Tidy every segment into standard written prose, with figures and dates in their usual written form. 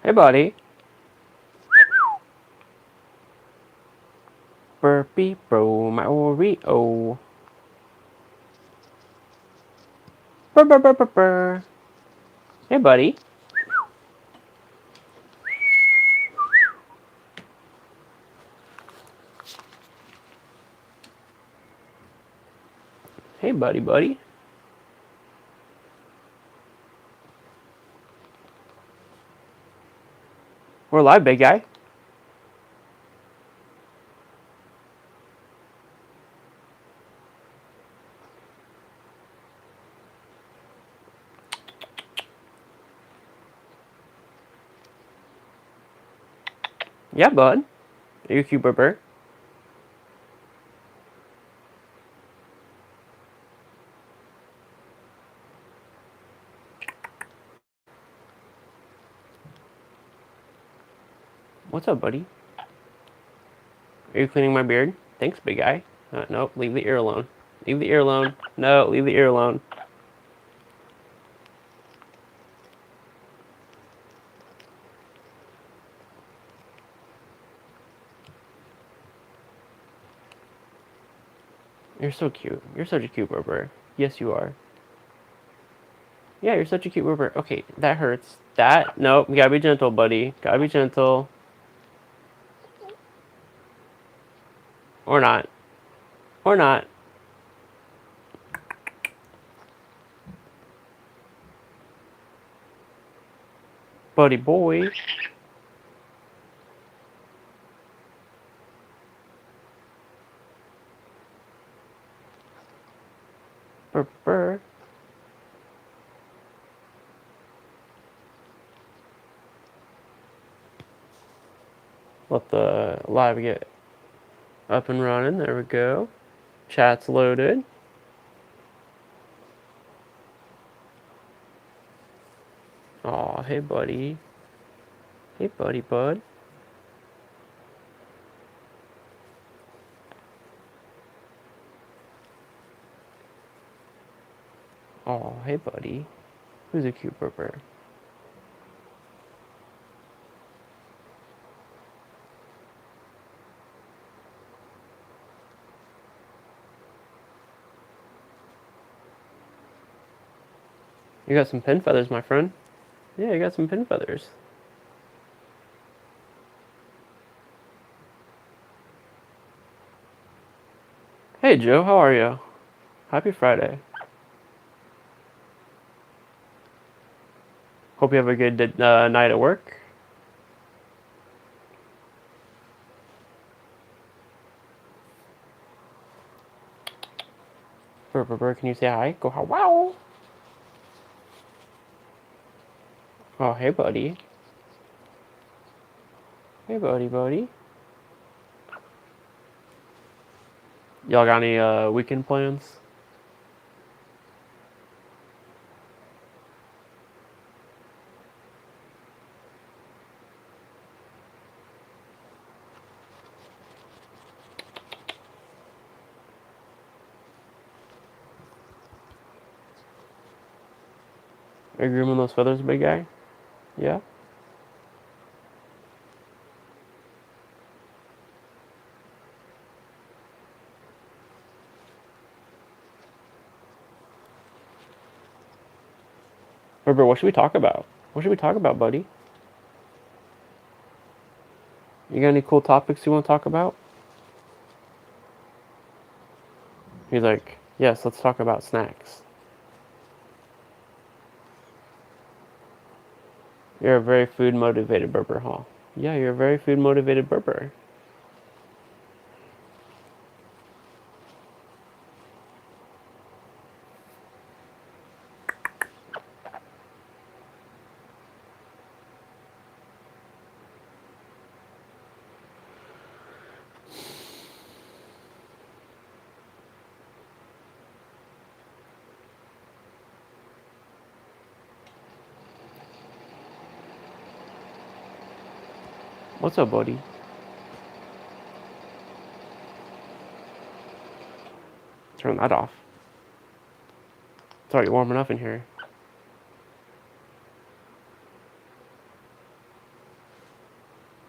Hey, buddy. Burpee bro, my Oreo. Burr, burr, burr, burr, burr. Hey, buddy. Hey, buddy, buddy. We're live, big guy. Yeah, bud. Are you cute, burr? What's up, buddy? Are you cleaning my beard? Thanks, big guy. Nope, leave the ear alone. Leave the ear alone. No, leave the ear alone. You're so cute. You're such a cute burr. Yes, you are. Yeah, you're such a cute burr. Okay, that hurts. That, nope, you gotta be gentle, buddy. Gotta be gentle. Or not. Or not. Buddy boy. Burr. Let the live get up and running. There we go. Chat's loaded. Aw, hey buddy. Hey buddy, bud. Aw, hey buddy. Who's a cute burr? You got some pin feathers, my friend. Yeah, you got some pin feathers. Hey Joe, how are you? Happy Friday. Hope you have a good night at work. Burr, can you say hi? Go wow. Oh, hey buddy. Hey buddy. Y'all got any weekend plans? Are you grooming those feathers, big guy? Yeah? Burr, what should we talk about? What should we talk about, buddy? You got any cool topics you want to talk about? He's like, yes, let's talk about snacks. You're a very food motivated burr, huh? Yeah, you're a very food motivated burr. What's up, buddy? Turn that off. It's already warm enough in here.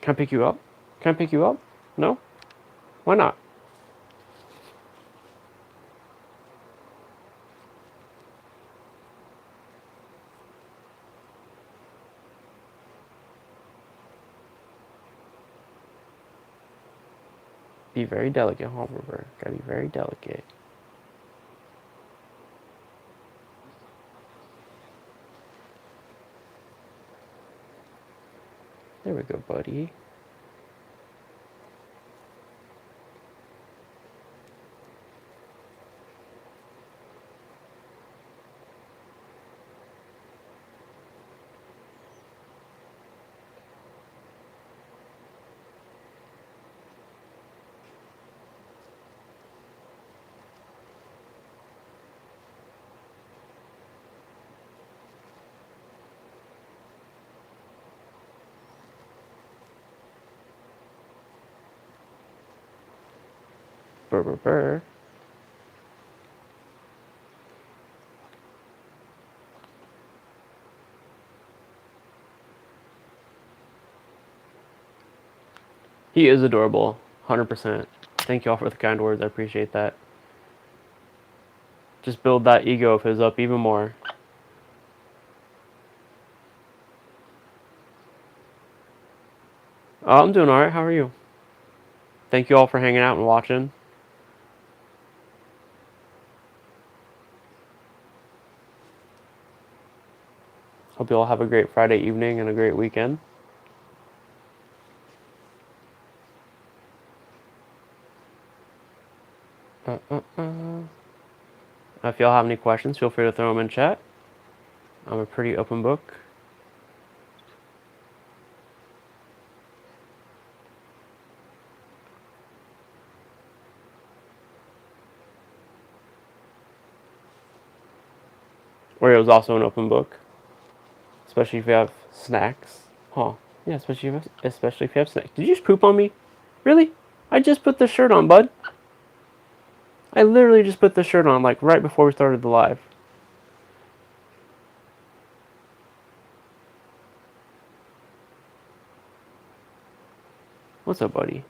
Can I pick you up? Can I pick you up? No? Why not? Be very delicate, huh, River? Gotta be very delicate. There we go, buddy. Brr, brr, brr. He is adorable. 100%. Thank you all for the kind words. I appreciate that. Just build that ego of his up even more. I'm doing alright. How are you? Thank you all for hanging out and watching. Hope you all have a great Friday evening and a great weekend. If y'all have any questions, feel free to throw them in chat. I'm a pretty open book. Oreo's also an open book, especially if you have snacks. Huh? Yeah, especially if you have snacks. Did you just poop on me? Really? I just put this shirt on, bud. I literally just put this shirt on, like, right before we started the live. What's up, buddy?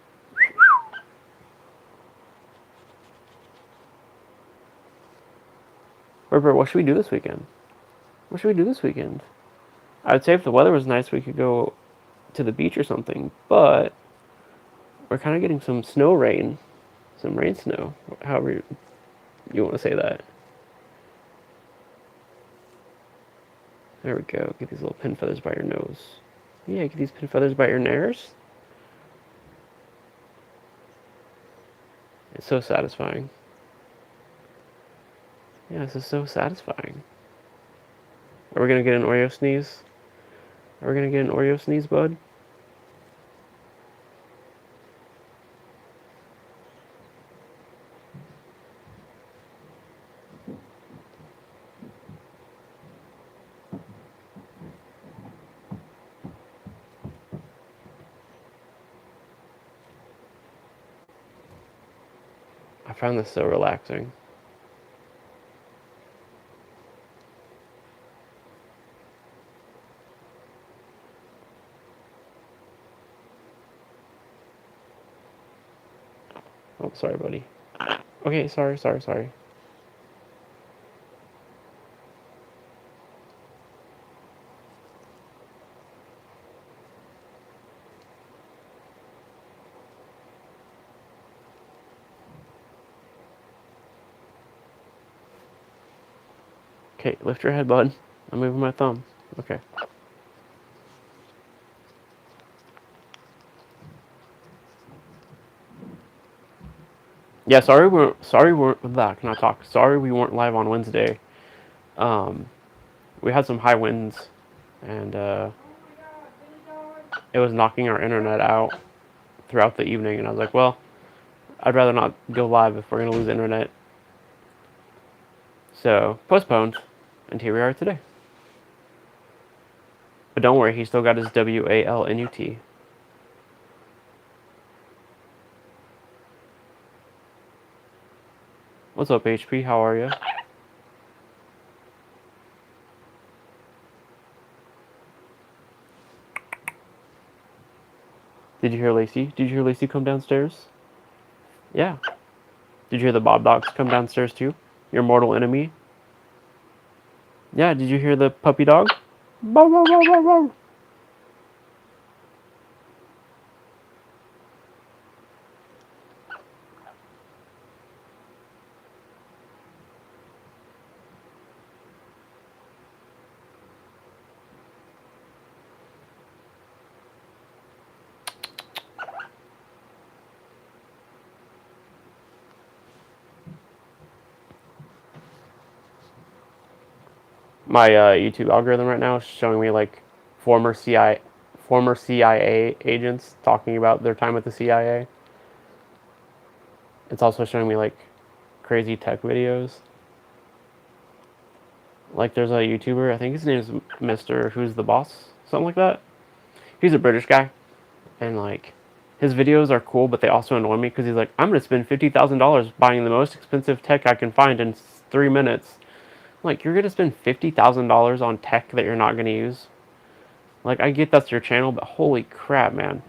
Robert, what should we do this weekend? What should we do this weekend? I would say if the weather was nice, we could go to the beach or something, but we're kind of getting some snow rain. Some rain snow. However you want to say that. There we go. Get these little pin feathers by your nose. Yeah, get these pin feathers by your nares. It's so satisfying. Yeah, this is so satisfying. Are we gonna get an Oreo sneeze? Are we gonna get an Oreo sneeze, bud? I found this so relaxing. Oh, sorry, buddy. Okay, sorry. Okay, lift your head, bud. I'm moving my thumb. Okay. Yeah, sorry we weren't can I talk? Sorry we weren't live on Wednesday. We had some high winds and it was knocking our internet out throughout the evening, and I was like, well, I'd rather not go live if we're gonna lose internet. So postponed, and here we are today. But don't worry, he still got his WALNUT. What's up, HP? How are you? Did you hear Lacey? Did you hear Lacey come downstairs? Yeah. Did you hear the Bob Dogs come downstairs too? Your mortal enemy? Yeah, did you hear the puppy dog? Bow, bow, bow, bow, bow. My YouTube algorithm right now is showing me like former CIA agents talking about their time with the CIA. It's also showing me like crazy tech videos. Like there's a YouTuber, I think his name is Mr. Who's the Boss, something like that. He's a British guy, and like his videos are cool, but they also annoy me because he's like, I'm gonna spend $50,000 buying the most expensive tech I can find in 3 minutes. I'm like, you're gonna spend $50,000 on tech that you're not gonna use? Like, I get that's your channel, but holy crap, man.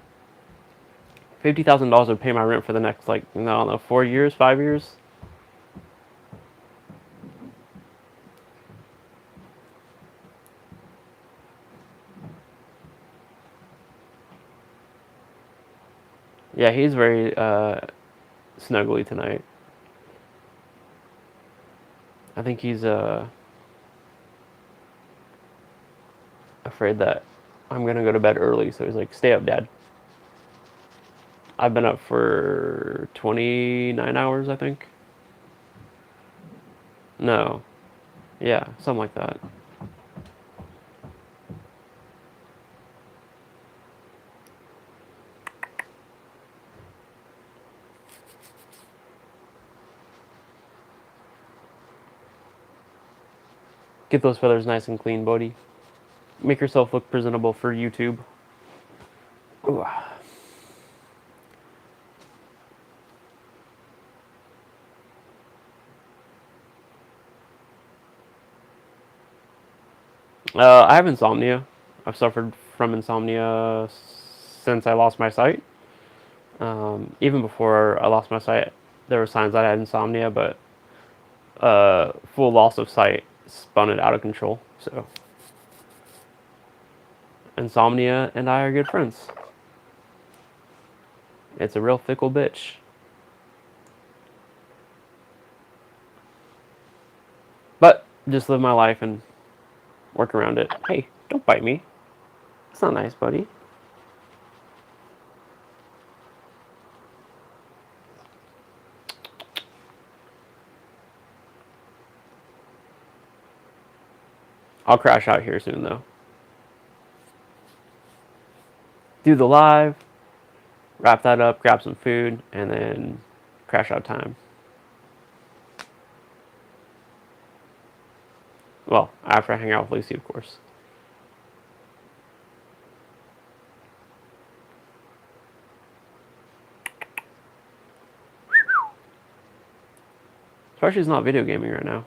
$50,000 would pay my rent for the next, like, I don't know, 4 years, 5 years? Yeah, he's very snuggly tonight. I think he's afraid that I'm gonna go to bed early, so he's like, stay up, Dad. I've been up for 29 hours, I think. No. Yeah, something like that. Get those feathers nice and clean, buddy. Make yourself look presentable for YouTube. Ooh. I have insomnia. I've suffered from insomnia since I lost my sight. Even before I lost my sight, there were signs that I had insomnia, but full loss of sight spun it out of control. So, insomnia and I are good friends. It's a real fickle bitch. But just live my life and work around it. Hey, don't bite me. It's not nice, buddy. I'll crash out here soon, though. Do the live, wrap that up, grab some food, and then crash out time. Well, after I hang out with Lucy, of course. Especially she's not video gaming right now.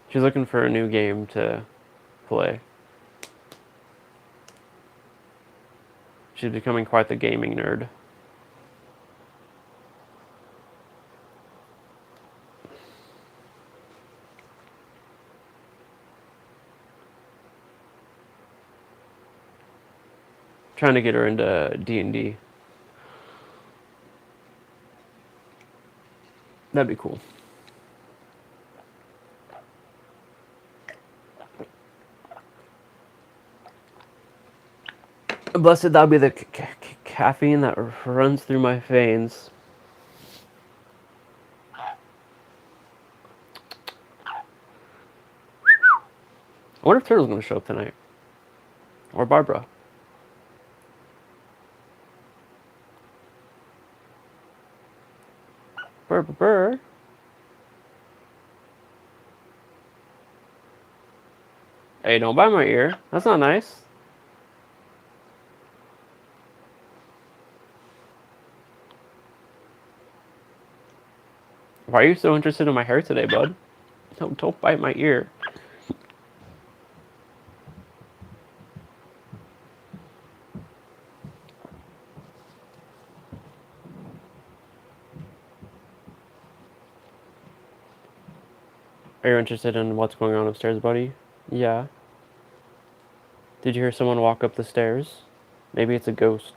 She's looking for a new game to play. She's becoming quite the gaming nerd. Trying to get her into D&D. That'd be cool. Blessed that'll be the caffeine that runs through my veins. I wonder if Turtle's going to show up tonight. Or Barbara. Burr. Hey, don't bite my ear. That's not nice. Why are you so interested in my hair today, bud? Don't bite my ear. Are you interested in what's going on upstairs, buddy? Yeah. Did you hear someone walk up the stairs? Maybe it's a ghost.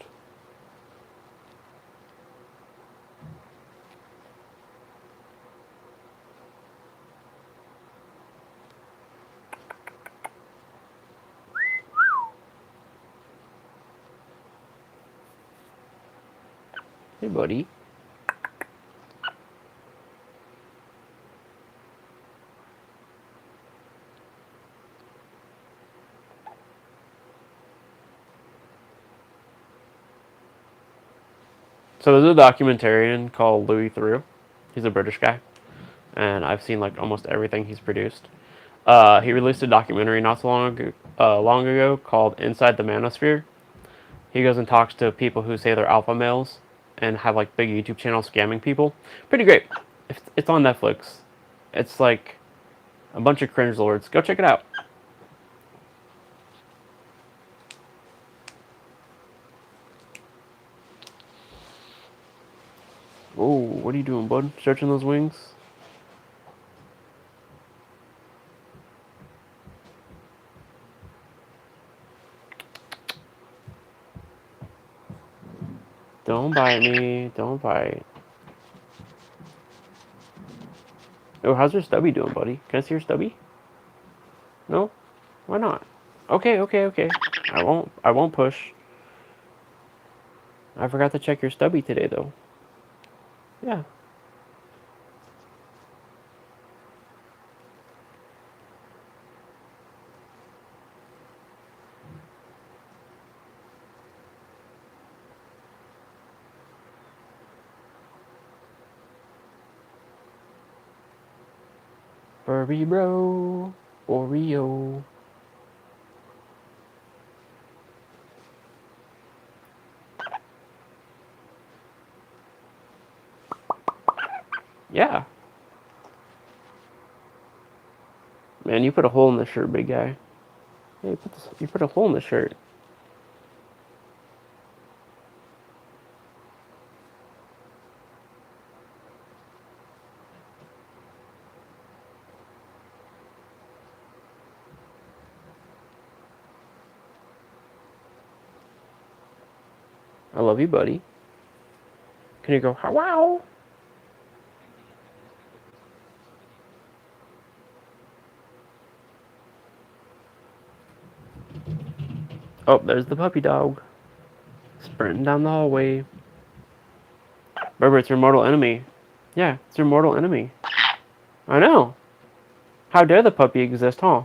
Hey, buddy. So there's a documentarian called Louis Theroux. He's a British guy, and I've seen like almost everything he's produced. He released a documentary not so long ago called Inside the Manosphere. He goes and talks to people who say they're alpha males and have like big YouTube channels scamming people. Pretty great. It's on Netflix. It's like a bunch of cringe lords. Go check it out. Oh, what are you doing, bud? Stretching those wings? Don't bite me. Don't bite. Oh, how's your stubby doing, buddy? Can I see your stubby? No? Why not? Okay, okay, okay. I won't push. I forgot to check your stubby today, though. Yeah. Furry bro. Oreo. Yeah. Man, you put a hole in the shirt, big guy. Hey, you put a hole in the shirt. I love you, buddy. Can you go, wow? Oh, there's the puppy dog. Sprinting down the hallway. Remember, it's your mortal enemy. Yeah, it's your mortal enemy. I know. How dare the puppy exist, huh?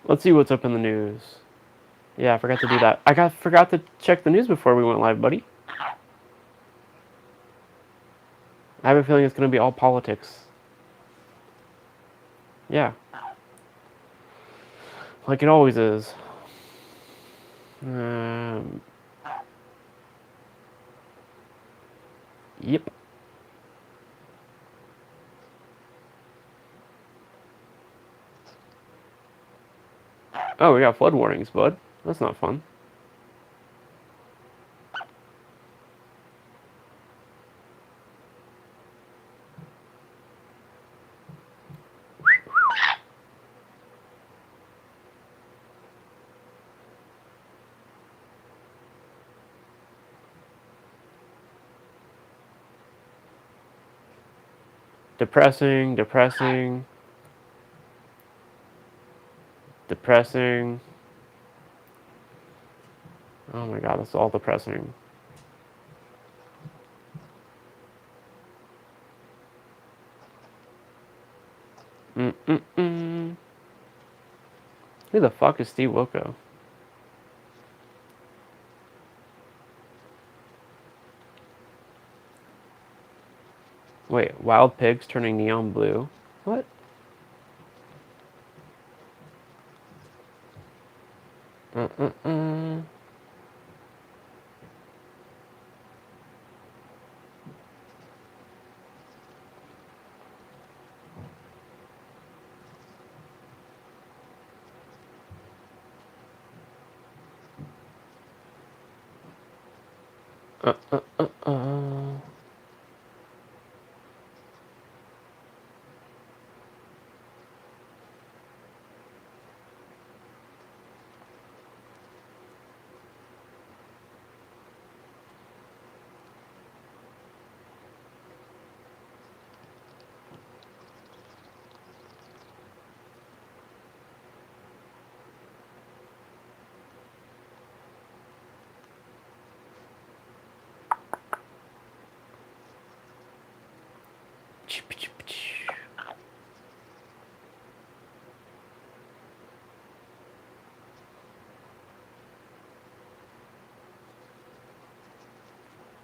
Let's see what's up in the news. Yeah, I forgot to do that. Forgot to check the news before we went live, buddy. I have a feeling it's going to be all politics. Yeah. Like it always is. Yep. Oh, we got flood warnings, bud. That's not fun. Depressing, depressing. Depressing. Oh my god, that's all depressing. Mm-mm. Who the fuck is Steve Wilco? Wait, wild pigs turning neon blue? What? Mm-mm-mm. Uh.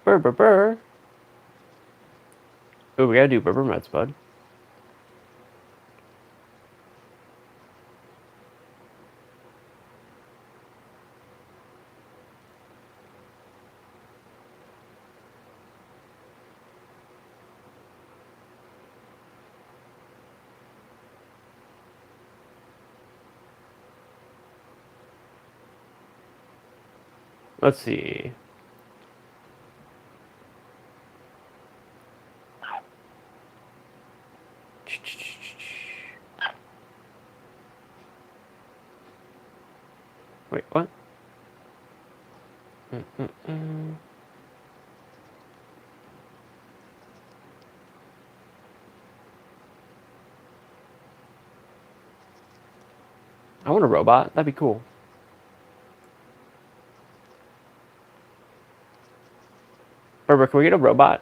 Burr, burr, burr. Ooh, we gotta do Burr Mets, bud. Let's see. Wait, what? Mm-mm-mm. I want a robot. That'd be cool. Burr, can we get a robot?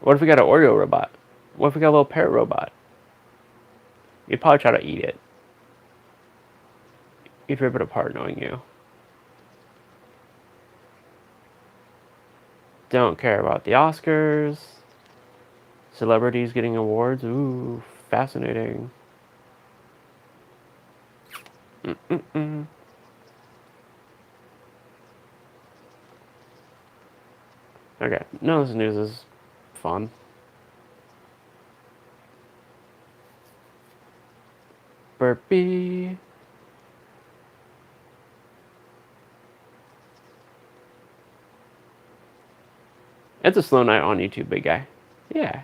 What if we got an Oreo robot? What if we got a little parrot robot? You'd probably try to eat it. You'd rip it apart knowing you. Don't care about the Oscars. Celebrities getting awards. Ooh, fascinating. Mm-mm-mm. Okay, none of this news is fun. Burpee. It's a slow night on YouTube, big guy. Yeah,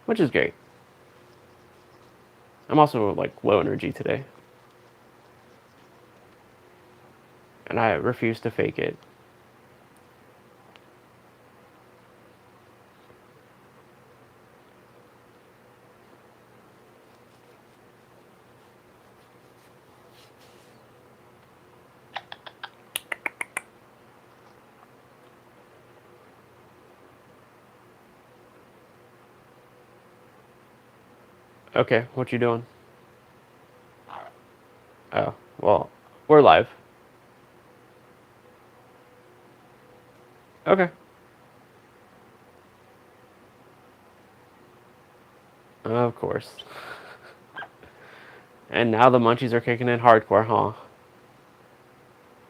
which is great. I'm also like low energy today, and I refuse to fake it. Okay, what you doing? Oh, well, we're live. Okay. Of course. And now the munchies are kicking in hardcore, huh?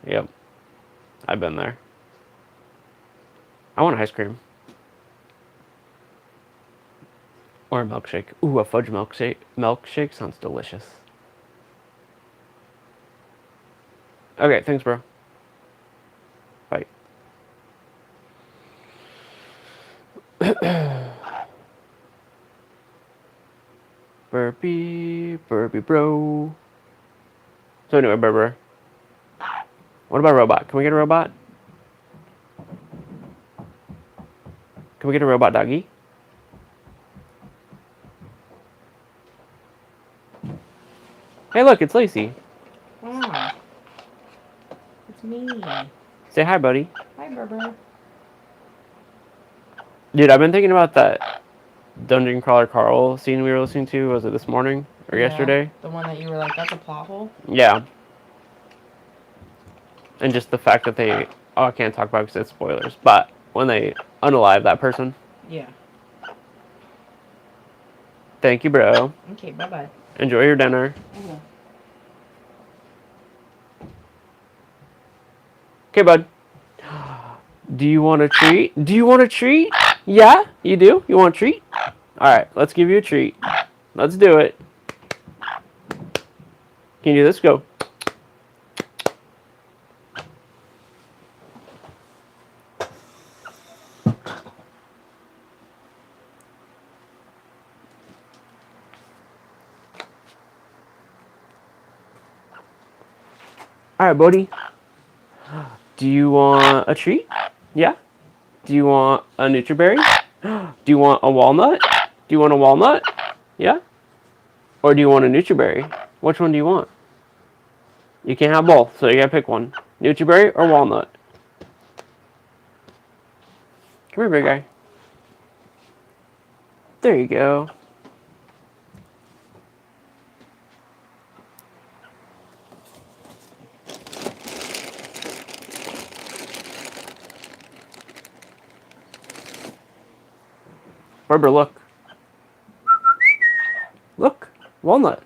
Yep. I've been there. I want ice cream. Or a milkshake. Ooh, a fudge milkshake. Milkshake sounds delicious. Okay, thanks, bro. Bye. Burpee, burpee, bro. So anyway, Burber. What about a robot? Can we get a robot? Can we get a robot doggy? Hey, look, it's Lacey. Mm. It's me. Say hi, buddy. Hi, Berber. Dude, I've been thinking about that Dungeon Crawler Carl scene we were listening to. Was it this morning or Yeah, yesterday? the one that you were like, that's a plot hole. Yeah. And just the fact that they, oh, I can't talk about it because it's spoilers, but when they unalive that person. Yeah. Thank you, bro. Okay, bye bye. Enjoy your dinner. Okay. Okay, bud. Do you want a treat? Do you want a treat? Yeah, you do? You want a treat? Alright, let's give you a treat. Let's do it. Can you do this? Go. Alright, buddy. Do you want a treat? Yeah? Do you want a Nutriberry? Do you want a walnut? Do you want a walnut? Yeah? Or do you want a Nutriberry? Which one do you want? You can't have both, so you gotta pick one. Nutriberry or walnut? Come here, big guy. There you go. Barber, look. Look. Walnut.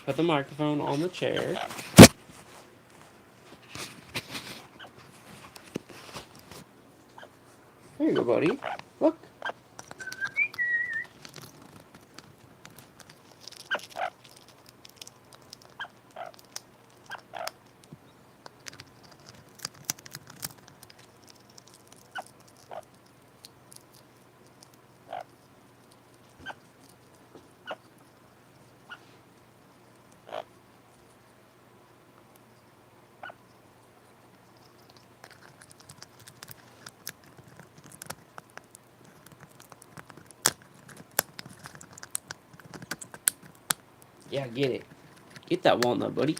Put the microphone on the chair. There you go, buddy. Look. Yeah, get it. Get that walnut, buddy.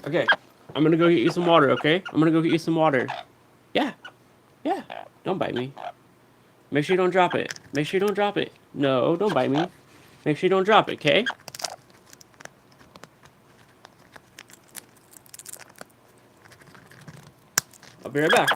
Okay, I'm gonna go get you some water, okay? I'm gonna go get you some water. Yeah, yeah. Don't bite me. Make sure you don't drop it. Make sure you don't drop it. No, don't bite me. Make sure you don't drop it, okay? I'll be right back.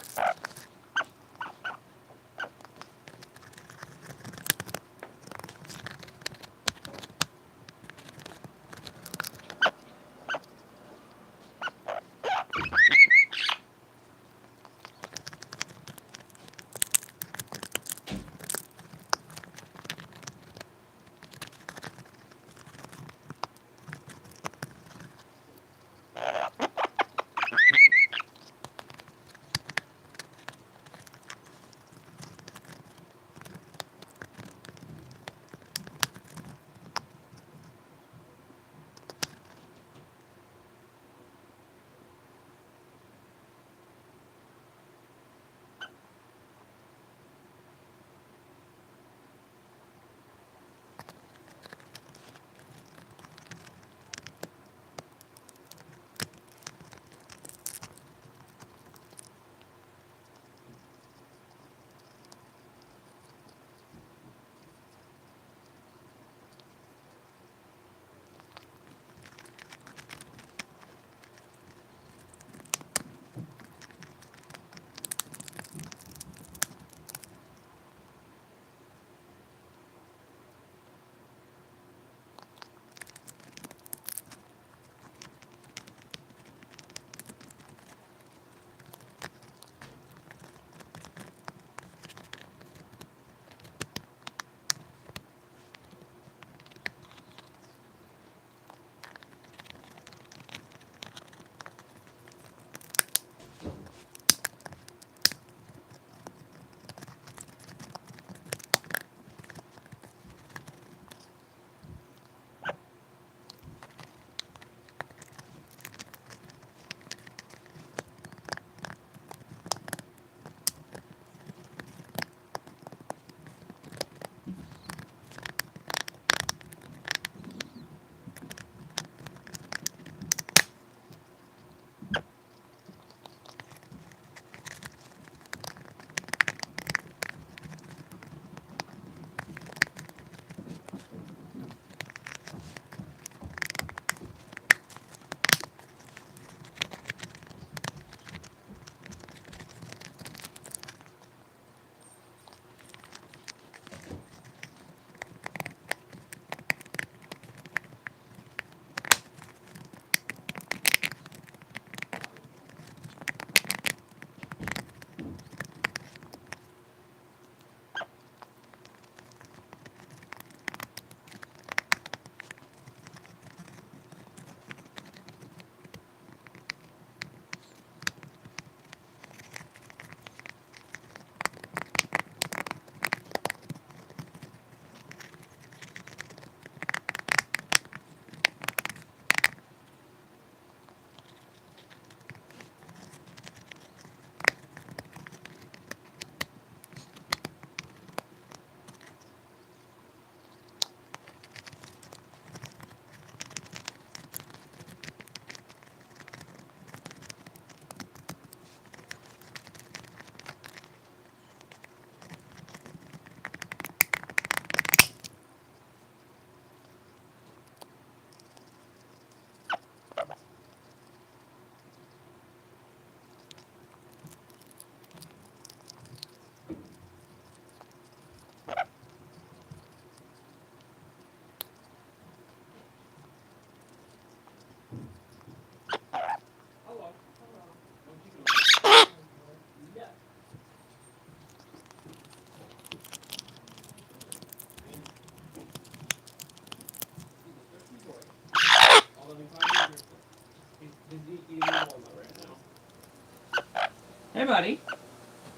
Hey, buddy.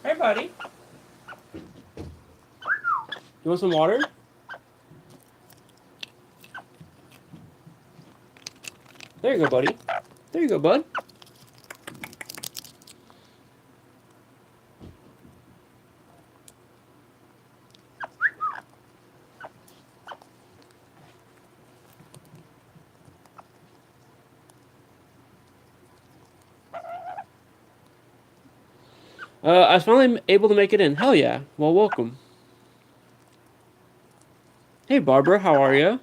Hey, buddy. You want some water? There you go, buddy. There you go, bud. I was finally able to make it in. Hell yeah. Well, welcome. Hey, Barbara. How are you?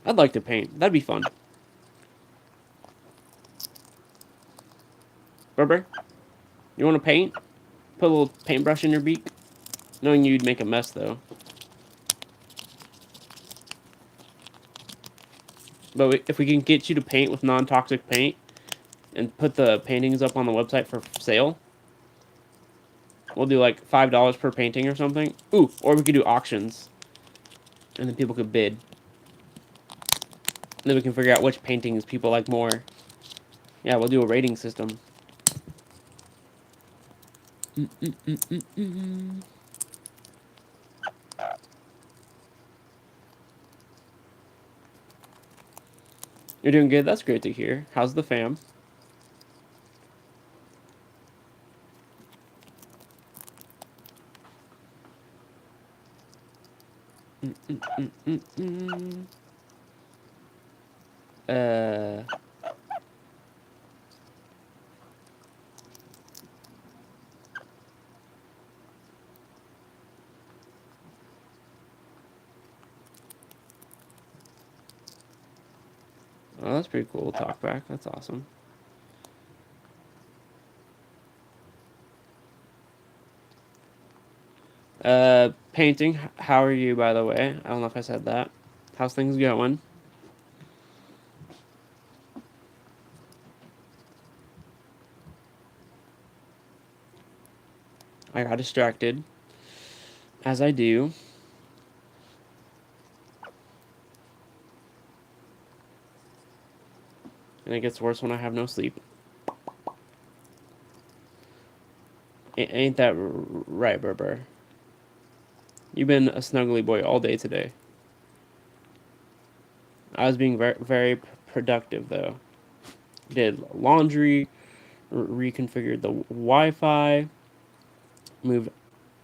I'd like to paint. That'd be fun. Barbara, you want to paint? Put a little paintbrush in your beak? Knowing you'd make a mess, though. But if we can get you to paint with non-toxic paint and put the paintings up on the website for sale, we'll do like $5 per painting or something. Ooh, or we could do auctions. And then people could bid. And then we can figure out which paintings people like more. Yeah, we'll do a rating system. You're doing good? That's great to hear. How's the fam? Uh... Oh, that's pretty cool. Talk back. That's awesome. Painting. How are you, by the way? I don't know if I said that. How's things going? I got distracted. As I do. And it gets worse when I have no sleep. Ain't that right, Berber? You've been a snuggly boy all day today. I was being very, very productive, though. Did laundry, reconfigured the Wi-Fi, moved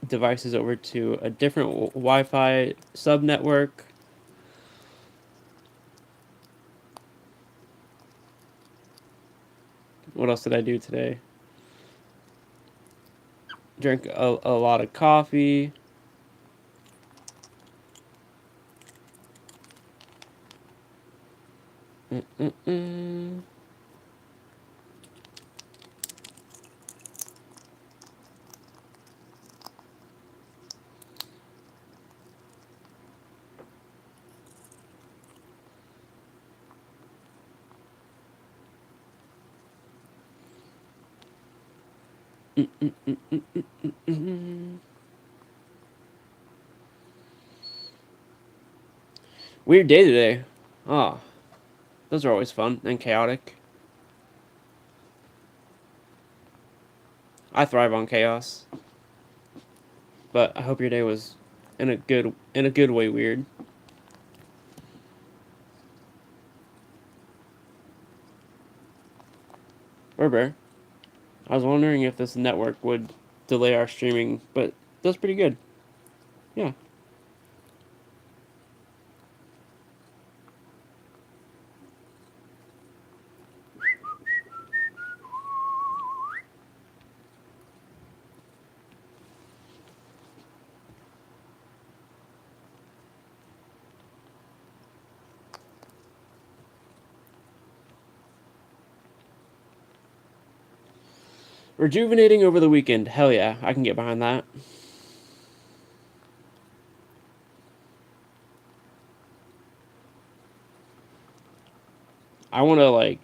devices over to a different Wi-Fi subnetwork. What else did I do today? Drank a lot of coffee. Mm-mm-mm. Weird day today. Oh, those are always fun and chaotic. I thrive on chaos. But I hope your day was in a good way weird. Bear. I was wondering if this network would delay our streaming, but that's pretty good. Yeah. Rejuvenating over the weekend. Hell yeah, I can get behind that. I want to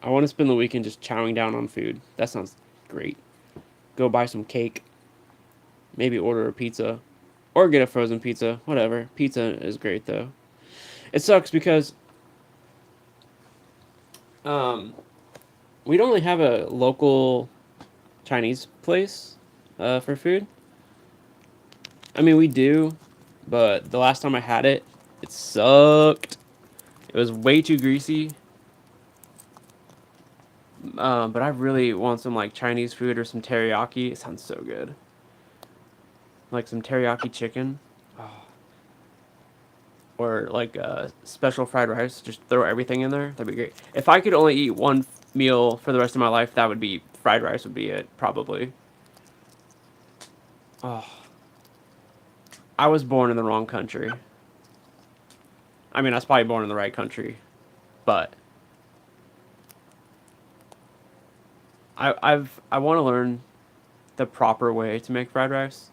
I want to spend the weekend just chowing down on food. That sounds great. Go buy some cake. Maybe order a pizza. Or get a frozen pizza. Whatever. Pizza is great, though. It sucks because um, we don't really have a local Chinese place for food. I mean, we do, but the last time I had it, it sucked. It was way too greasy. But I really want some like Chinese food or some teriyaki. It sounds so good. Like some teriyaki chicken. Oh. Or like special fried rice. Just throw everything in there. That'd be great. If I could only eat one meal for the rest of my life, that would be fried rice. Would be it probably. Oh, I was born in the wrong country. I mean, I was probably born in the right country, but I want to learn the proper way to make fried rice.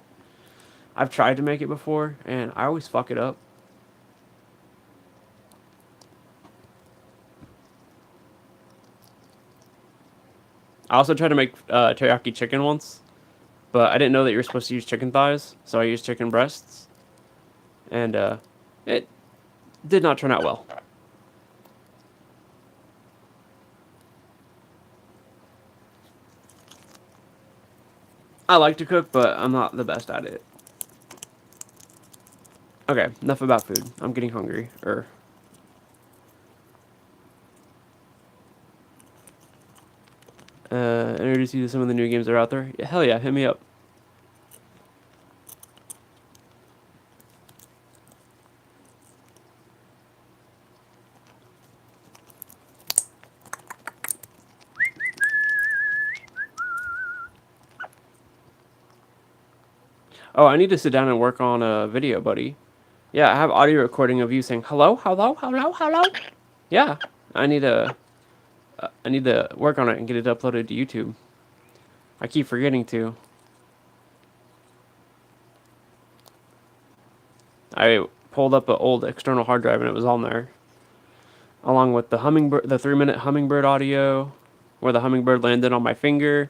I've tried to make it before, and I always fuck it up. I also tried to make teriyaki chicken once, but I didn't know that you were supposed to use chicken thighs, so I used chicken breasts, and it did not turn out well. I like to cook, but I'm not the best at it. Okay, enough about food. I'm getting hungry. Introduce you to some of the new games that are out there. Yeah, hell yeah, hit me up. Oh, I need to sit down and work on a video, buddy. Yeah, I have audio recording of you saying hello, hello, hello, hello. Yeah, I need to work on it and get it uploaded to YouTube. I keep forgetting to. I pulled up an old external hard drive and it was on there, along with the hummingbird, the 3-minute hummingbird audio, where the hummingbird landed on my finger,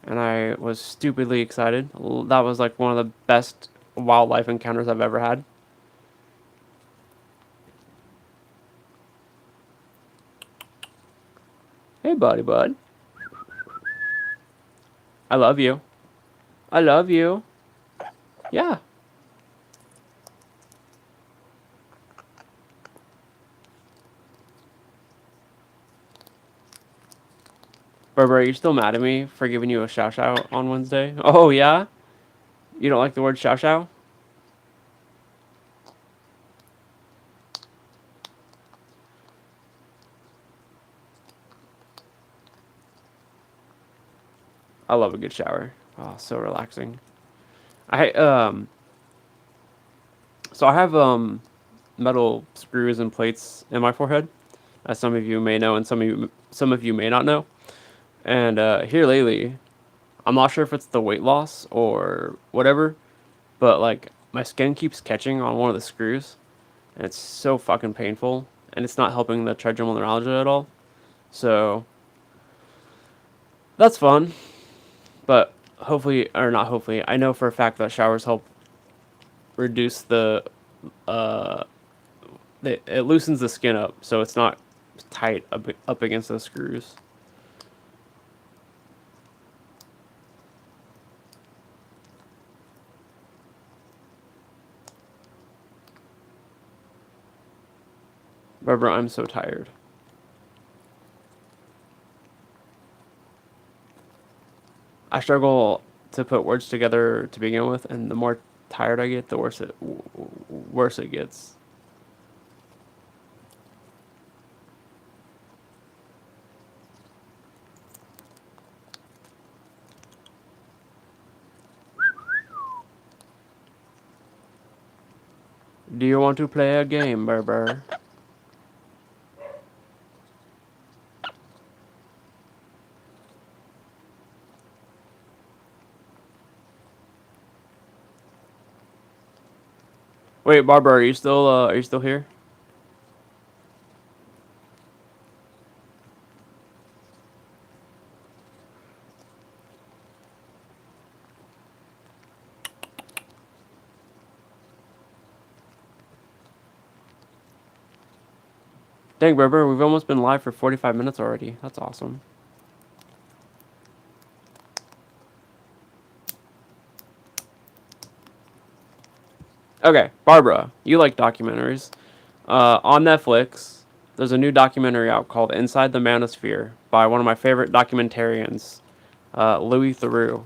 and I was stupidly excited. That was like one of the best wildlife encounters I've ever had. Hey, buddy, bud. I love you. I love you. Yeah. Barbara, are you still mad at me for giving you a shout shout on Wednesday? Oh, yeah? You don't like the word shout shout? I love a good shower. Oh, so relaxing. I so I have metal screws and plates in my forehead, as some of you may know and some of you may not know. And here lately, I'm not sure if it's the weight loss or whatever, but like my skin keeps catching on one of the screws, and it's so fucking painful, and it's not helping the trigeminal neuralgia at all. So that's fun, but hopefully, or not hopefully, I know for a fact that showers help reduce uh, it loosens the skin up, so it's not tight up against the screws. Barbara, I'm so tired. I struggle to put words together to begin with, and the more tired I get, the worse it gets. Do you want to play a game, Berber? Wait, Barbara, are you still here? Dang, Berber, we've almost been live for 45 minutes already. That's awesome. Okay, Barbara, you like documentaries. On Netflix, there's a new documentary out called Inside the Manosphere by one of my favorite documentarians, Louis Theroux.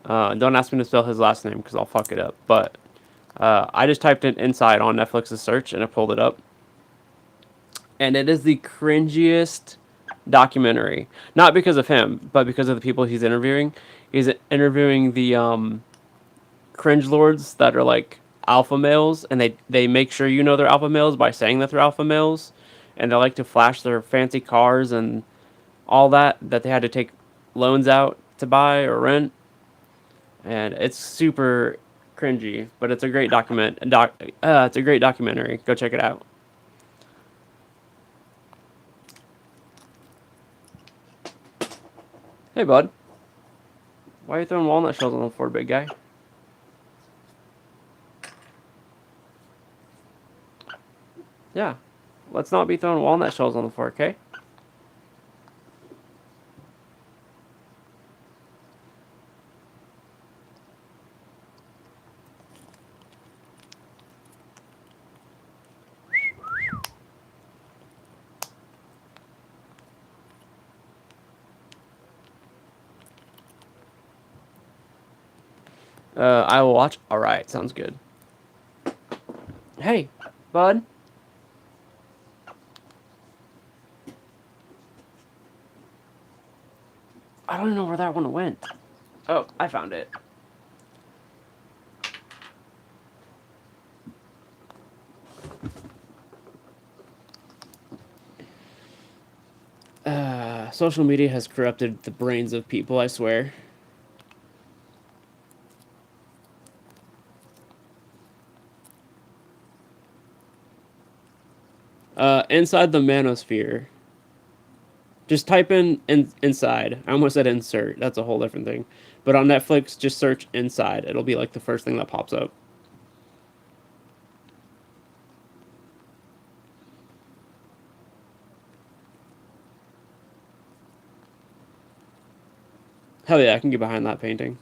Don't ask me to spell his last name because I'll fuck it up. But I just typed in Inside on Netflix's search and it pulled it up. And it is the cringiest documentary. Not because of him, but because of the people he's interviewing. He's interviewing the cringe lords that are like alpha males, and they make sure you know they're alpha males by saying that they're alpha males, and they like to flash their fancy cars and all that they had to take loans out to buy or rent, and it's super cringy, but it's a great it's a great documentary. Go check it out. Hey, bud. Why are you throwing walnut shells on the floor, big guy? Yeah. Let's not be throwing walnut shells on the floor, okay? I will watch. Alright, sounds good. Hey, bud. I don't even know where that one went. Oh, I found it. Social media has corrupted the brains of people, I swear. Inside the manosphere. Just type in inside. I almost said insert. That's a whole different thing. But on Netflix, just search inside. It'll be like the first thing that pops up. Hell yeah, I can get behind that painting.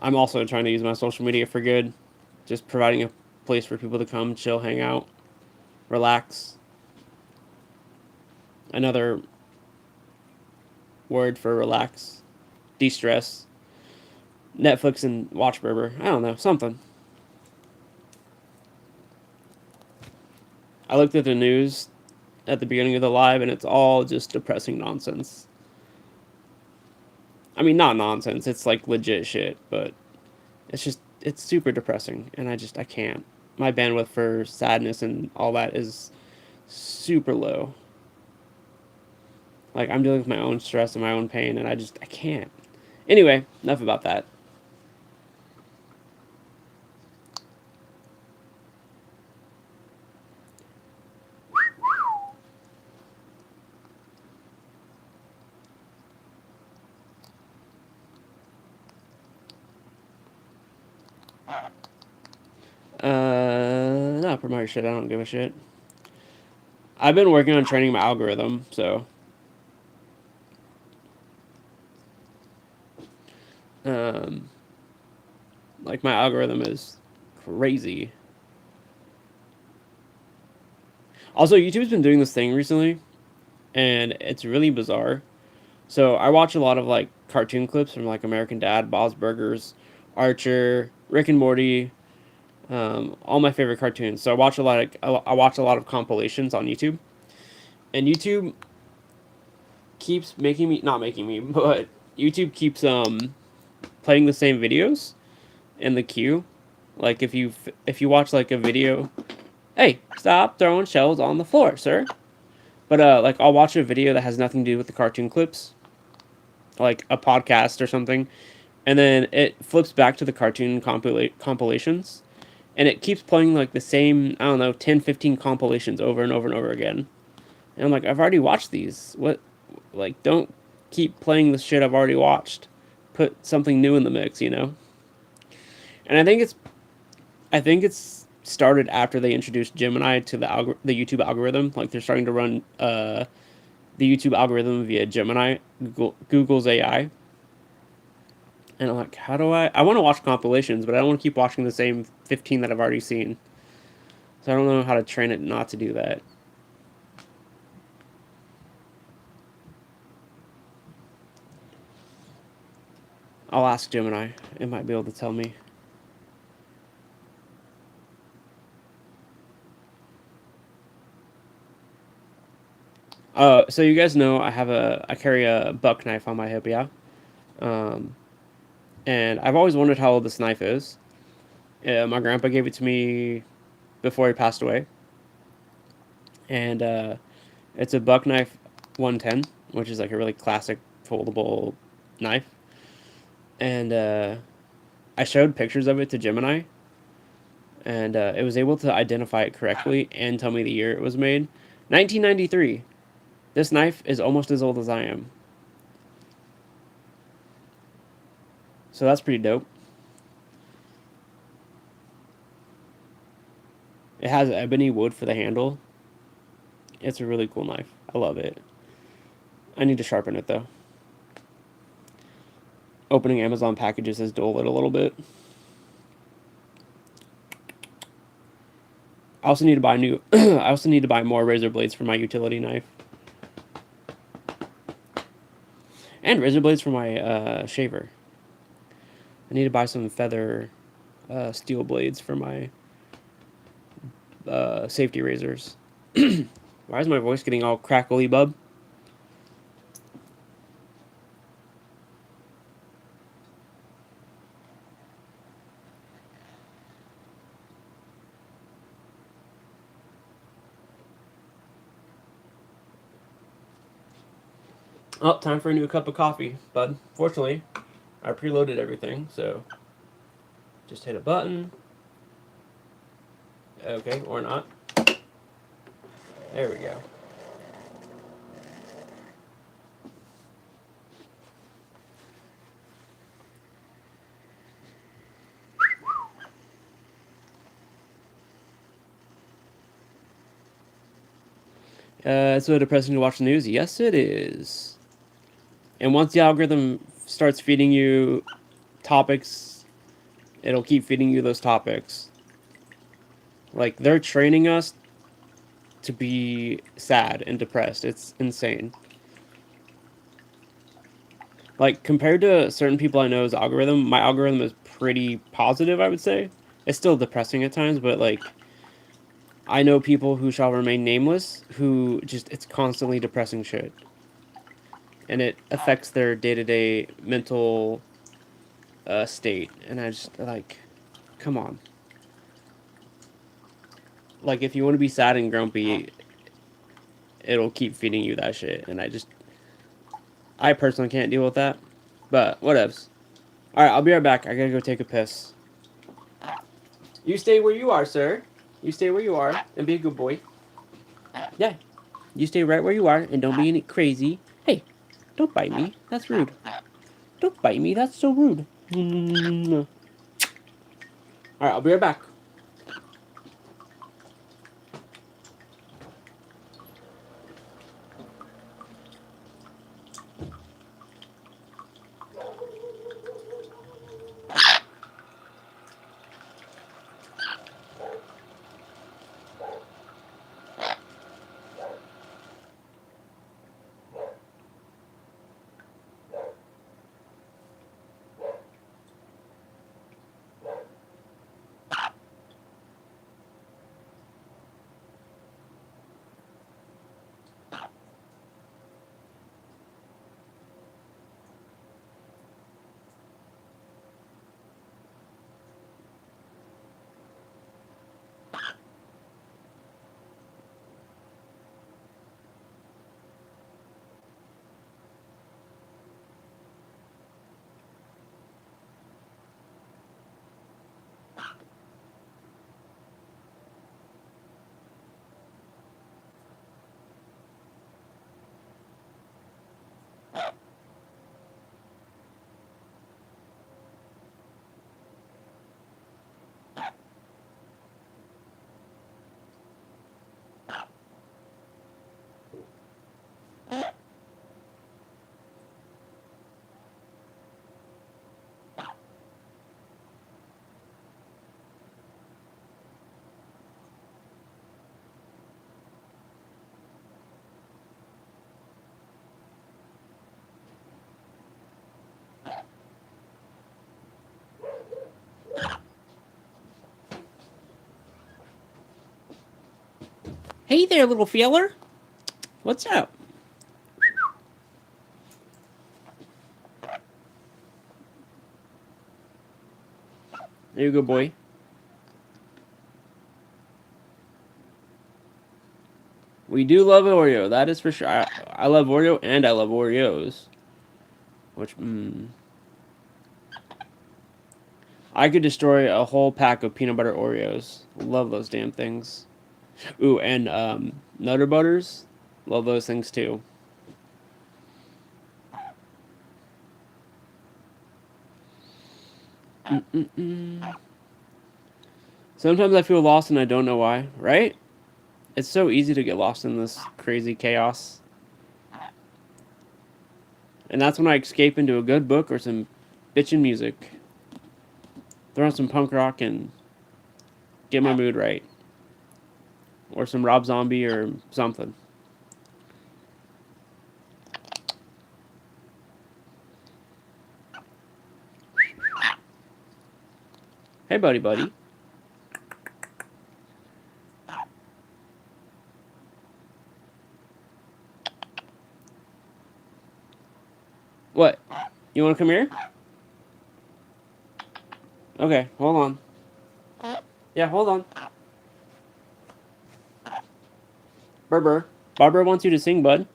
I'm also trying to use my social media for good. Just providing a place for people to come, chill, hang out, relax. Another word for relax, de-stress. Netflix and watch Berber. I don't know, something. I looked at the news at the beginning of the live, and it's all just depressing nonsense. I mean, not nonsense. It's like legit shit, but it's super depressing, and I can't. My bandwidth for sadness and all that is super low. Like, I'm dealing with my own stress and my own pain, and I can't. Anyway, enough about that. Not promote shit. I don't give a shit. I've been working on training my algorithm, so um, like my algorithm is crazy. Also, YouTube's been doing this thing recently, and it's really bizarre. So I watch a lot of like cartoon clips from like American Dad, Bob's Burgers, Archer, Rick and Morty, all my favorite cartoons. So I watch a lot of compilations on YouTube, and YouTube keeps making me not making me, but YouTube keeps playing the same videos in the queue. Like if you watch like a video, hey, stop throwing shells on the floor, sir. But like I'll watch a video that has nothing to do with the cartoon clips, like a podcast or something, and then it flips back to the cartoon compilations, and it keeps playing like the same, I don't know, 10, 15 compilations over and over and over again. And I'm like, I've already watched these. What, like, don't keep playing the shit I've already watched. Put something new in the mix, you know? And I think it's started after they introduced Gemini to the YouTube algorithm. Like they're starting to run the YouTube algorithm via Gemini, Google's AI. And I'm like, how do I want to watch compilations, but I don't want to keep watching the same 15 that I've already seen. So I don't know how to train it not to do that. I'll ask Gemini. It might be able to tell me. So you guys know I carry a buck knife on my hip, yeah. Um, and I've always wondered how old this knife is. My grandpa gave it to me before he passed away, and it's a buck knife 110, which is like a really classic foldable knife. And I showed pictures of it to Gemini, and it was able to identify it correctly and tell me the year it was made. 1993. This knife is almost as old as I am. So that's pretty dope. It has ebony wood for the handle. It's a really cool knife. I love it. I need to sharpen it though. Opening Amazon packages has dulled it a little bit. I also need to buy new. I also need to buy more razor blades for my utility knife, and razor blades for my shaver. I need to buy some feather steel blades for my safety razors. Why is my voice getting all crackly, bub? Oh, time for a new cup of coffee, bud. Fortunately, I preloaded everything, so just hit a button. Okay, or not. There we go. It's so depressing to watch the news. Yes, it is. And once the algorithm starts feeding you topics, it'll keep feeding you those topics. Like, they're training us to be sad and depressed. It's insane. Like, compared to certain people I know's algorithm, my algorithm is pretty positive, I would say. It's still depressing at times, but, like, I know people who shall remain nameless who just, it's constantly depressing shit. And it affects their day-to-day mental state. And I just, like, come on. Like, if you want to be sad and grumpy, it'll keep feeding you that shit. And I personally can't deal with that. But, whatevs. Alright, I'll be right back. I gotta go take a piss. You stay where you are, sir. You stay where you are and be a good boy. Yeah. You stay right where you are and don't be any crazy. Hey, don't bite me. That's rude. Don't bite me. That's so rude. Alright, I'll be right back. Hey there, little feeler. What's up? There you go, boy. We do love Oreo, that is for sure. I love Oreo and I love Oreos. Which, I could destroy a whole pack of peanut butter Oreos. Love those damn things. Ooh, and Nutter Butters. Love those things too. Sometimes I feel lost and I don't know why, right? It's so easy to get lost in this crazy chaos. And that's when I escape into a good book or some bitchin' music. Throw on some punk rock and get my mood right. Or some Rob Zombie or something. Hey, buddy, buddy. What? You want to come here? Okay, hold on. Yeah, hold on. Berber. Barbara wants you to sing, bud.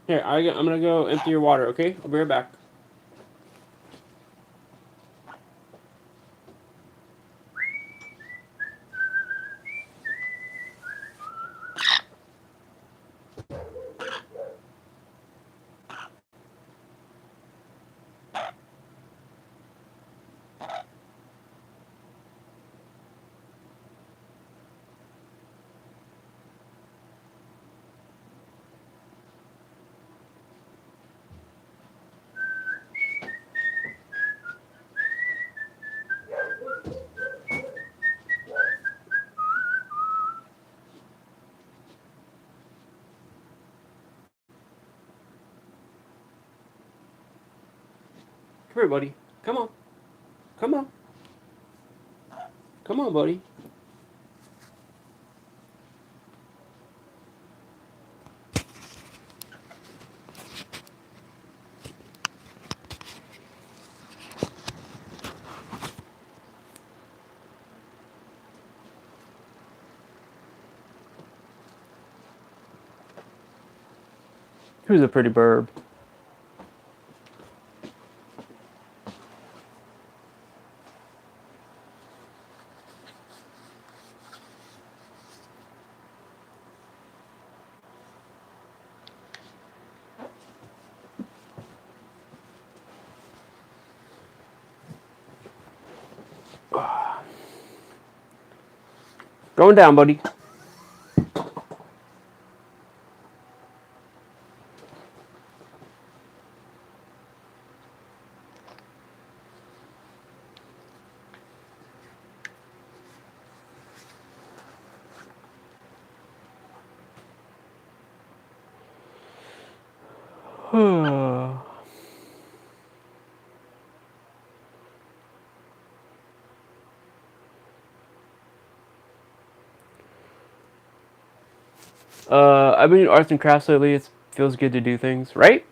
Here, I'm gonna go empty your water, okay? I'll be right back. Come here, buddy. Come on. Come on. Come on, buddy. Who's a pretty burb? Going down, buddy. I've been doing arts and crafts lately. It feels good to do things, right?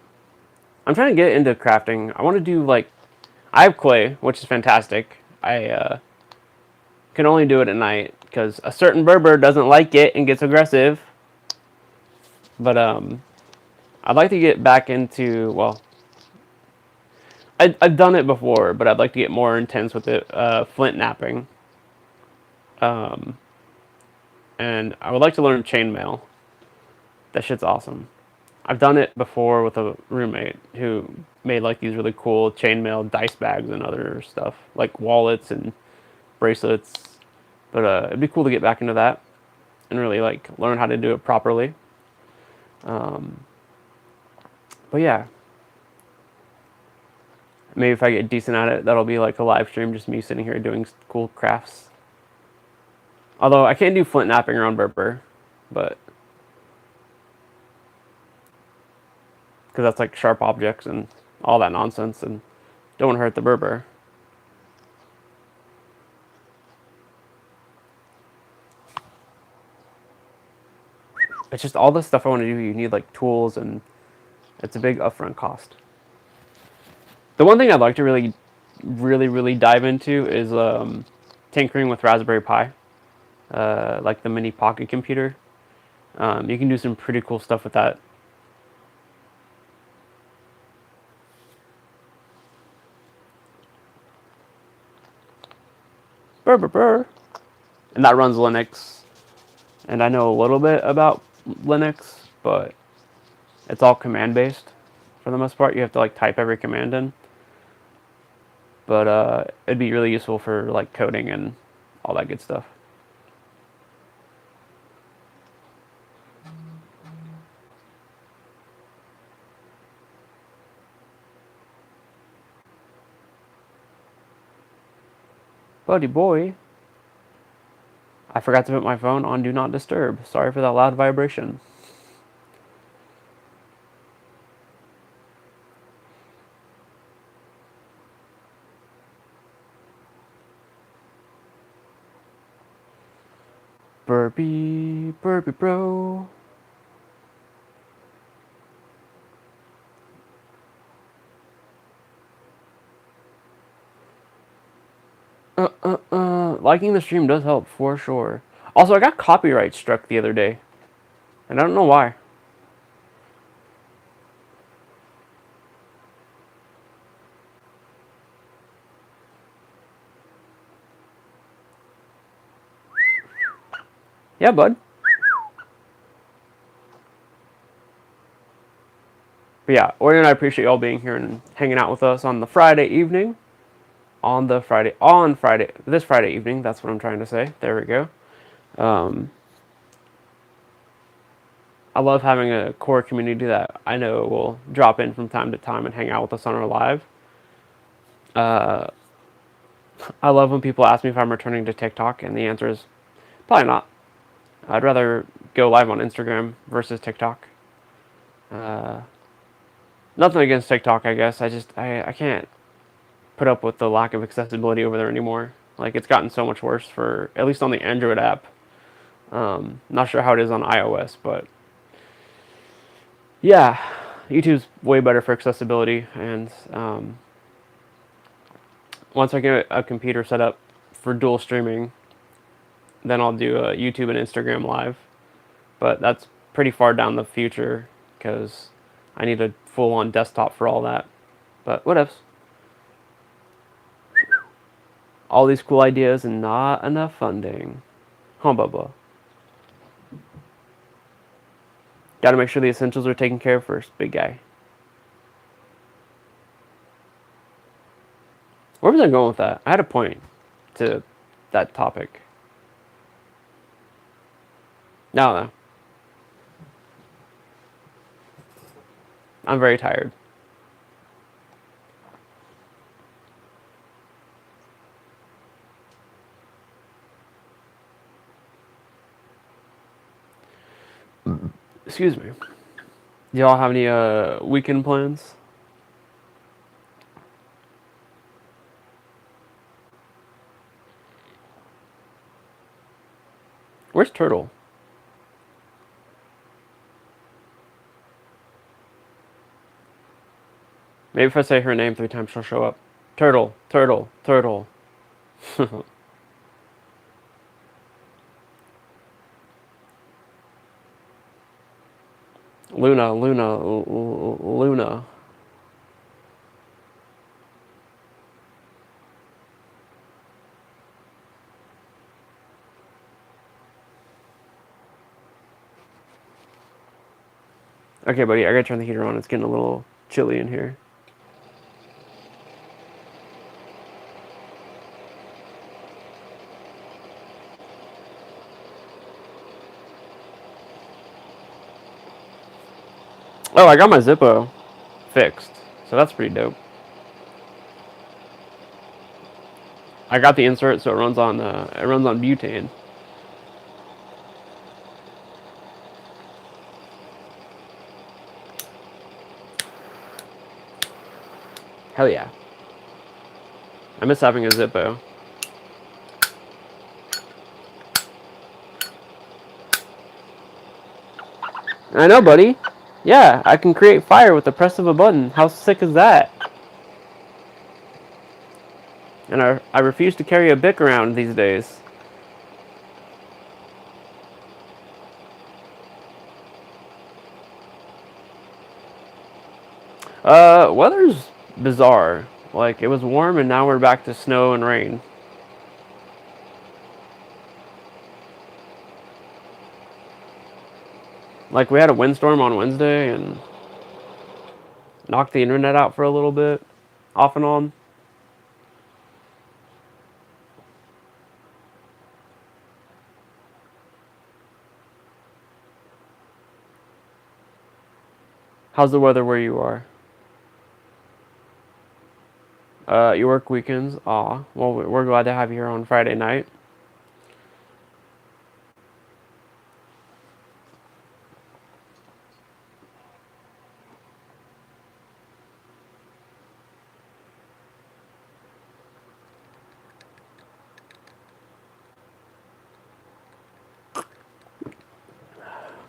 I'm trying to get into crafting. I want to do like, I have clay, which is fantastic. I can only do it at night because a certain Berber doesn't like it and gets aggressive. But I'd like to get back into, well, I've done it before, but I'd like to get more intense with it. Flint napping. And I would like to learn chainmail. That shit's awesome. I've done it before with a roommate who made like these really cool chainmail dice bags and other stuff, like wallets and bracelets. But it'd be cool to get back into that and really like learn how to do it properly. But yeah, maybe if I get decent at it, that'll be like a live stream, just me sitting here doing cool crafts. Although I can't do flint napping around Burper, but because that's like sharp objects and all that nonsense, and don't want to hurt the Berber. it's just all the stuff I want to do. You need like tools, and it's a big upfront cost. The one thing I'd like to really dive into is tinkering with Raspberry Pi, like the mini pocket computer. You can do some pretty cool stuff with that. Burr, burr, burr. And that runs Linux. And I know a little bit about Linux, but it's all command based for the most part. You have to like type every command in. But it'd be really useful for like coding and all that good stuff. Buddy boy, I forgot to put my phone on Do Not Disturb. Sorry for that loud vibration. Burpee, burpee bro. Liking the stream does help for sure. Also, I got copyright struck the other day, and I don't know why. Yeah, bud. But yeah, Ori and I appreciate y'all being here and hanging out with us on the Friday evening. This Friday evening, that's what I'm trying to say. There we go. I love having a core community that I know will drop in from time to time and hang out with us on our live. I love when people ask me if I'm returning to TikTok, and the answer is probably not. I'd rather go live on Instagram versus TikTok. Nothing against TikTok, I guess. I can't put up with the lack of accessibility over there anymore. Like, it's gotten so much worse for, at least on the Android app. Not sure how it is on iOS, but yeah, YouTube's way better for accessibility. And once I get a computer set up for dual streaming, then I'll do a YouTube and Instagram live. But that's pretty far down the future because I need a full-on desktop for all that. But what else? All these cool ideas and not enough funding. Huh, Bubba. Gotta make sure the essentials are taken care of first, big guy. Where was I going with that? I had a point to that topic. No. I'm very tired. Excuse me. Do y'all have any weekend plans? Where's Turtle? Maybe if I say her name 3 times, she'll show up. Turtle, Turtle, Turtle. Luna, Luna, Luna. Okay, buddy, I gotta turn the heater on. It's getting a little chilly in here. Oh, I got my Zippo fixed, so that's pretty dope. I got the insert, so it runs on butane. Hell yeah! I miss having a Zippo. I know, buddy. Yeah, I can create fire with the press of a button. How sick is that? And I refuse to carry a Bic around these days. Weather's bizarre. Like, it was warm and now we're back to snow and rain. Like, we had a windstorm on Wednesday and knocked the internet out for a little bit, off and on. How's the weather where you are? You work weekends? Aw. Well, we're glad to have you here on Friday night.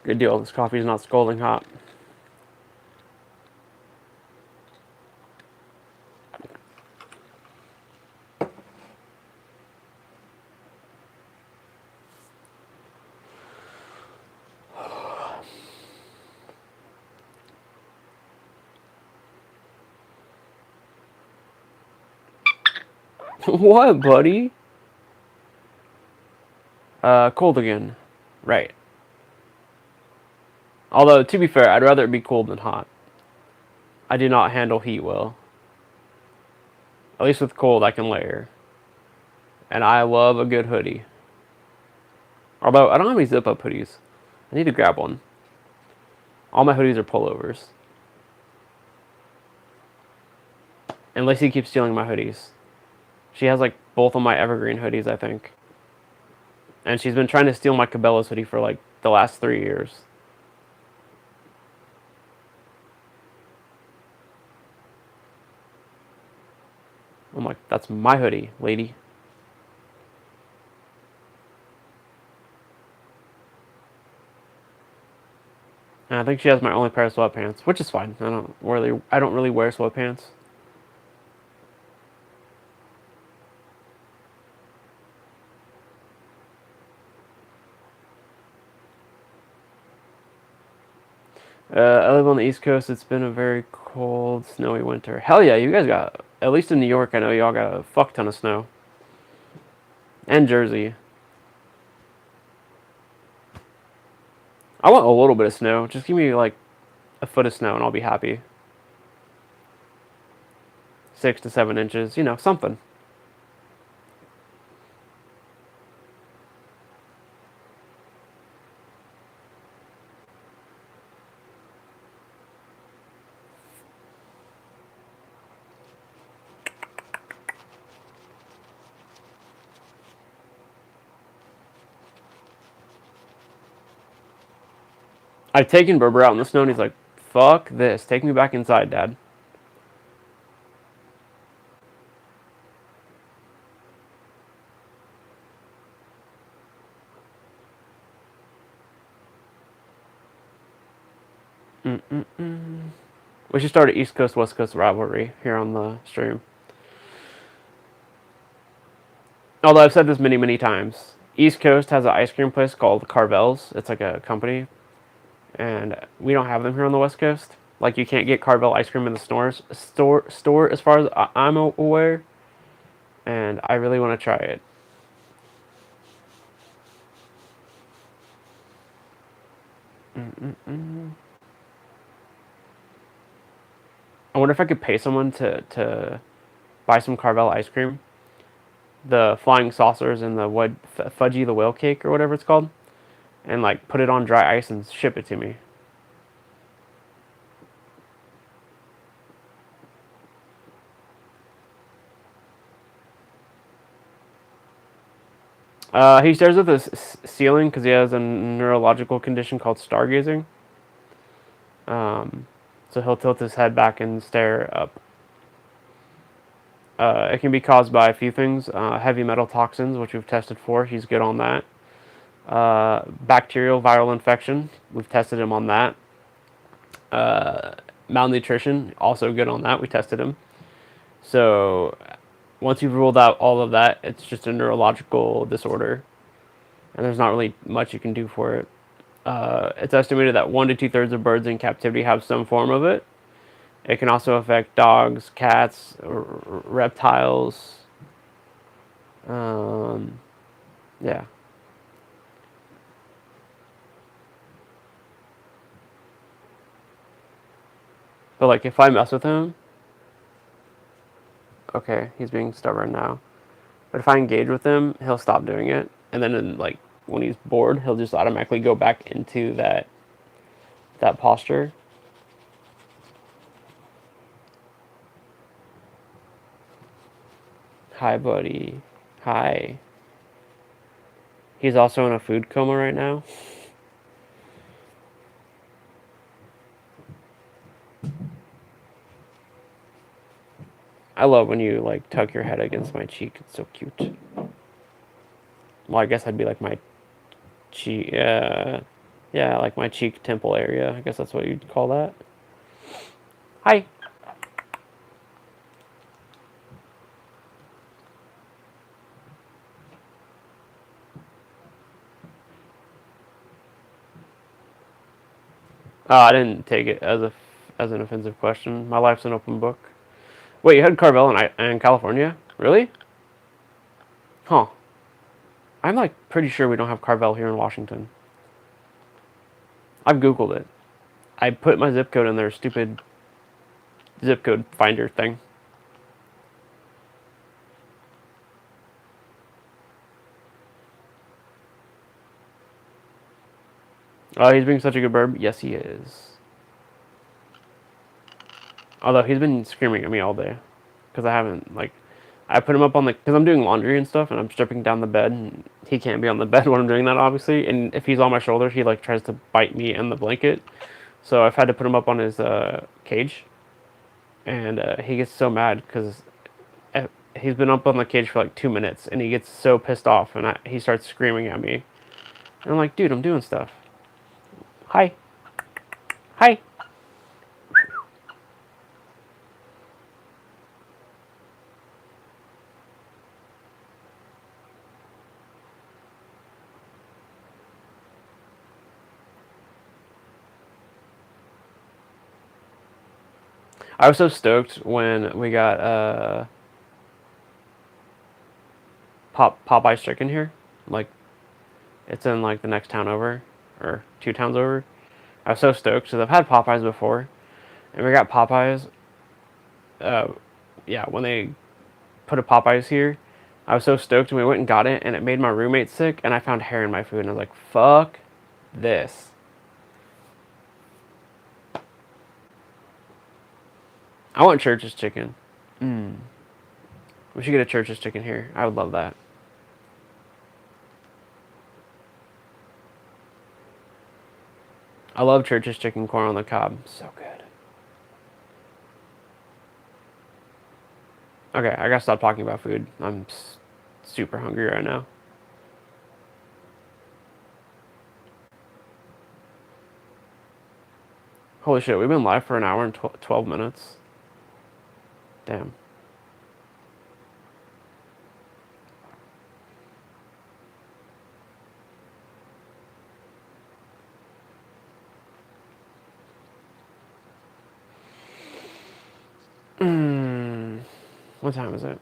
Good deal. This coffee's not scalding hot. What, buddy? Cold again. Right. Although, to be fair, I'd rather it be cold than hot. I do not handle heat well. At least with cold, I can layer. And I love a good hoodie. Although, I don't have any zip-up hoodies. I need to grab one. All my hoodies are pullovers. And Lacey keeps stealing my hoodies. She has, like, both of my evergreen hoodies, I think. And she's been trying to steal my Cabela's hoodie for, like, the last 3 years. I'm like, that's my hoodie, lady. And I think she has my only pair of sweatpants, which is fine. I don't really wear sweatpants. I live on the East Coast. It's been a very cold, snowy winter. Hell yeah, you guys got, at least in New York, I know y'all got a fuck ton of snow. And Jersey. I want a little bit of snow. Just give me like a foot of snow and I'll be happy. 6 to 7 inches, you know, something. I've taken Berber out in the snow and he's like, fuck this. Take me back inside, Dad. Mm-mm-mm. We should start an East Coast, West Coast rivalry here on the stream. Although I've said this many, many times. East Coast has an ice cream place called Carvel's. It's like a company. And we don't have them here on the West Coast. Like, you can't get Carvel ice cream in the store as far as I'm aware. And I really want to try it. Mm-mm-mm. I wonder if I could pay someone to buy some Carvel ice cream. The flying saucers and the fudgy the whale cake or whatever it's called. And like put it on dry ice and ship it to me. He stares at the ceiling because he has a neurological condition called stargazing. So he'll tilt his head back and stare up. It can be caused by a few things. Heavy metal toxins, which we've tested for. He's good on that. Bacterial viral infection. We've tested him on that. Malnutrition, also good on that. We tested him. So once you've ruled out all of that, it's just a neurological disorder, and there's not really much you can do for it. It's estimated that 1 to 2/3 of birds in captivity have some form of it. It can also affect dogs, cats, reptiles. Yeah. But like if I mess with him, okay, he's being stubborn now. But if I engage with him, he'll stop doing it, and then like when he's bored, he'll just automatically go back into that posture. Hi, buddy. Hi. He's also in a food coma right now. I love when you like tuck your head against my cheek. It's so cute. Well, I guess that'd be like my cheek. Yeah, like my cheek temple area. I guess that's what you'd call that. Hi. I didn't take it as an offensive question. My life's an open book. Wait, you had Carvel in California? Really? Huh. I'm like pretty sure we don't have Carvel here in Washington. I've Googled it. I put my zip code in their stupid zip code finder thing. Oh, he's being such a good bird. Yes, he is. Although he's been screaming at me all day because I haven't like I put him up on the because I'm doing laundry and stuff and I'm stripping down the bed and he can't be on the bed when I'm doing that obviously, and if he's on my shoulder he like tries to bite me and the blanket, so I've had to put him up on his cage, and he gets so mad because he's been up on the cage for like 2 minutes and he gets so pissed off and he starts screaming at me and I'm like, dude, I'm doing stuff. Hi. Hi. I was so stoked when we got Popeye's chicken here. Like, it's in like the next town over, or 2 towns over. I was so stoked because I've had Popeyes before, and we got Popeyes. Yeah, when they put a Popeyes here, I was so stoked, and we went and got it, and it made my roommate sick, and I found hair in my food, and I was like, fuck this. I want Church's chicken. We should get a Church's chicken here. I would love that. I love Church's chicken corn on the cob. So good. Okay, I gotta stop talking about food. I'm super hungry right now. Holy shit, we've been live for an hour and 12 minutes. Damn. What time is it?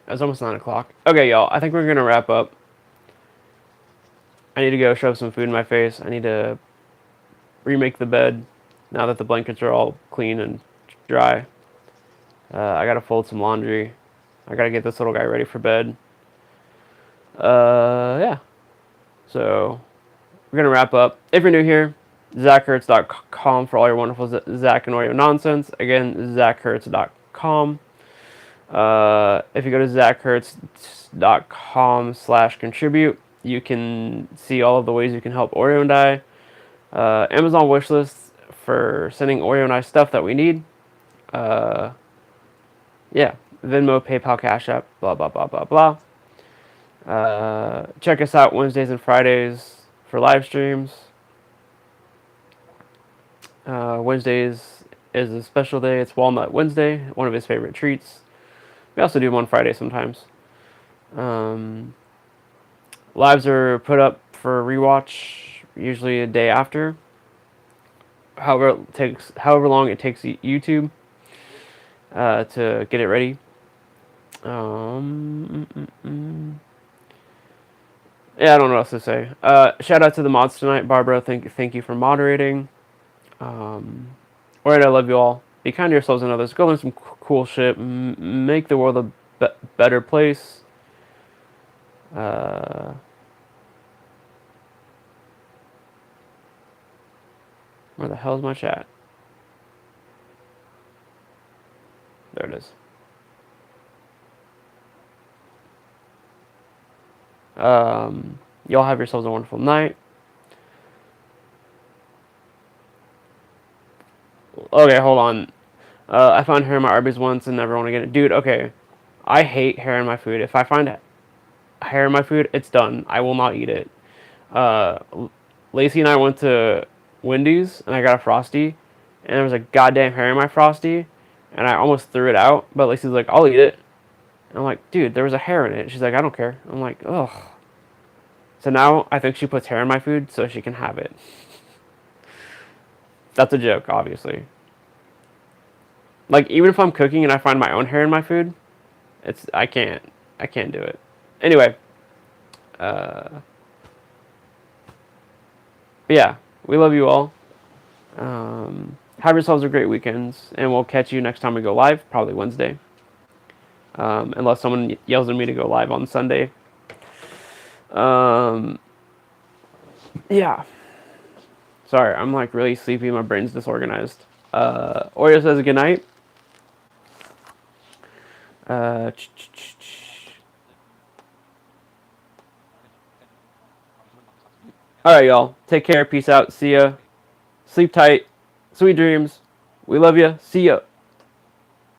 It's almost 9 o'clock. Okay, y'all, I think we're gonna wrap up. I need to go shove some food in my face. I need to remake the bed now that the blankets are all clean and dry. I gotta fold some laundry. I gotta get this little guy ready for bed. Yeah. So, we're gonna wrap up. If you're new here, ZachHurts.com for all your wonderful Zach and Oreo nonsense. Again, ZachHurts.com. If you go to ZachHurts.com/contribute, you can see all of the ways you can help Oreo and I. Amazon wishlist for sending Oreo and I stuff that we need. Yeah, Venmo, PayPal, Cash App, blah, blah, blah, blah, blah. Check us out Wednesdays and Fridays for live streams. Wednesdays is a special day. It's Walnut Wednesday, one of his favorite treats. We also do them on Friday sometimes. Lives are put up for rewatch usually a day after. However long it takes YouTube to get it ready. Yeah, I don't know what else to say. Shout out to the mods tonight, Barbara. Thank you for moderating. Alright, I love you all. Be kind to yourselves and others. Go learn some cool shit. Make the world a better place. Where the hell's my chat? There it is. Y'all have yourselves a wonderful night. Okay, hold on. I found hair in my Arby's once and never want to get it. Dude, okay. I hate hair in my food. If I find hair in my food, it's done. I will not eat it. Lacey and I went to Wendy's and I got a Frosty, and there was a goddamn hair in my Frosty, and I almost threw it out. But Lacey's like, "I'll eat it." And I'm like, "Dude, there was a hair in it." She's like, "I don't care." I'm like, "Ugh." So now I think she puts hair in my food so she can have it. That's a joke, obviously. Like, even if I'm cooking and I find my own hair in my food, I can't do it. Anyway, but yeah, we love you all. Have yourselves a great weekends, and we'll catch you next time we go live, probably Wednesday. Unless someone yells at me to go live on Sunday. Yeah. Sorry, I'm like really sleepy. My brain's disorganized. Oreo says good night. All right, y'all. Take care. Peace out. See ya. Sleep tight. Sweet dreams. We love you. See ya.